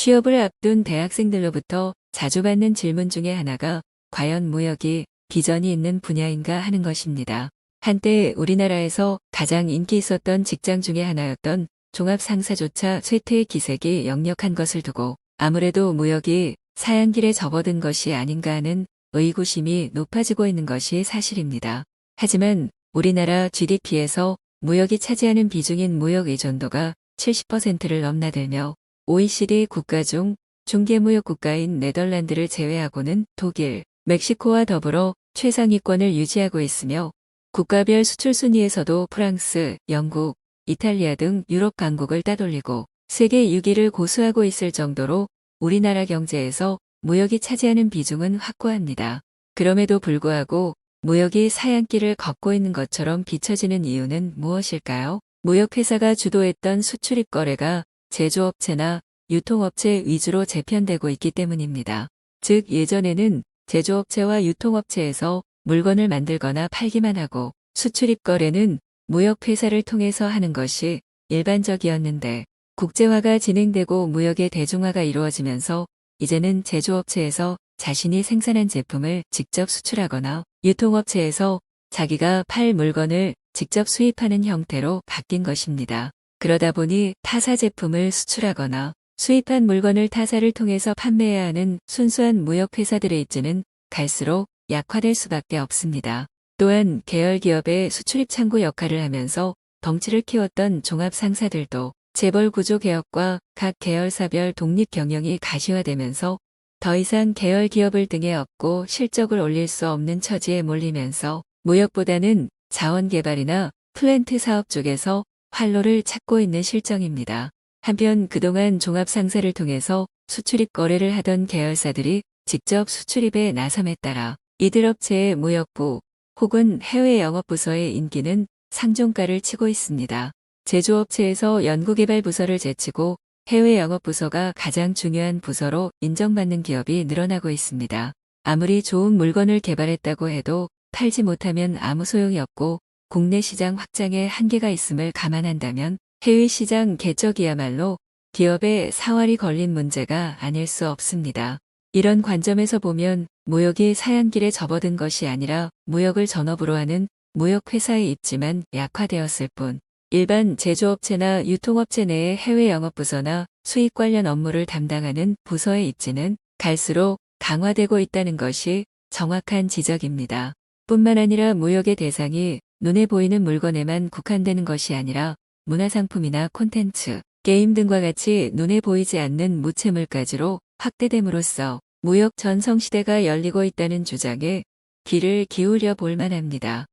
취업을 앞둔 대학생들로부터 자주 받는 질문 중에 하나가 과연 무역이 비전이 있는 분야인가 하는 것입니다. 한때 우리나라에서 가장 인기 있었던 직장 중에 하나였던 종합상사조차 쇠퇴의 기색이 역력한 것을 두고 아무래도 무역이 사양길에 접어든 것이 아닌가 하는 의구심이 높아지고 있는 것이 사실입니다. 하지만 우리나라 GDP에서 무역이 차지하는 비중인 무역 의존도가 70%를 넘나들며 OECD 국가 중 중개무역 국가인 네덜란드를 제외하고는 독일, 멕시코와 더불어 최상위권을 유지하고 있으며 국가별 수출 순위에서도 프랑스, 영국, 이탈리아 등 유럽 강국을 따돌리고 세계 6위를 고수하고 있을 정도로 우리나라 경제에서 무역이 차지하는 비중은 확고합니다. 그럼에도 불구하고 무역이 사양길을 걷고 있는 것처럼 비춰지는 이유는 무엇일까요? 무역회사가 주도했던 수출입 거래가 제조업체나 유통업체 위주로 재편되고 있기 때문입니다. 즉 예전에는 제조업체와 유통업체에서 물건을 만들거나 팔기만 하고 수출입 거래는 무역회사를 통해서 하는 것이 일반적이었는데 국제화가 진행되고 무역의 대중화가 이루어지면서 이제는 제조업체에서 자신이 생산한 제품을 직접 수출하거나 유통업체에서 자기가 팔 물건을 직접 수입하는 형태로 바뀐 것입니다. 그러다 보니 타사 제품을 수출하거나 수입한 물건을 타사를 통해서 판매해야 하는 순수한 무역회사들의 입지는 갈수록 약화될 수밖에 없습니다. 또한 계열기업의 수출입 창구 역할을 하면서 덩치를 키웠던 종합상사들도 재벌 구조 개혁과 각 계열사별 독립 경영이 가시화되면서 더 이상 계열 기업을 등에 업고 실적을 올릴 수 없는 처지에 몰리면서 무역보다는 자원개발이나 플랜트 사업 쪽에서 활로를 찾고 있는 실정입니다. 한편 그동안 종합상사를 통해서 수출입 거래를 하던 계열사들이 직접 수출입에 나섬에 따라 이들 업체의 무역부 혹은 해외 영업부서의 인기는 상종가를 치고 있습니다. 제조업체에서 연구개발 부서를 제치고 해외 영업부서가 가장 중요한 부서로 인정받는 기업이 늘어나고 있습니다. 아무리 좋은 물건을 개발했다고 해도 팔지 못하면 아무 소용이 없고 국내 시장 확장에 한계가 있음을 감안한다면 해외 시장 개척이야말로 기업의 사활이 걸린 문제가 아닐 수 없습니다. 이런 관점에서 보면 무역이 사양길에 접어든 것이 아니라 무역을 전업으로 하는 무역회사의 입지만 약화되었을 뿐 일반 제조업체나 유통업체 내의 해외 영업부서나 수익 관련 업무를 담당하는 부서의 입지는 갈수록 강화되고 있다는 것이 정확한 지적입니다. 뿐만 아니라 무역의 대상이 눈에 보이는 물건에만 국한되는 것이 아니라 문화상품이나 콘텐츠, 게임 등과 같이 눈에 보이지 않는 무채물까지로 확대됨으로써 무역 전성시대가 열리고 있다는 주장에 귀를 기울여 볼 만합니다.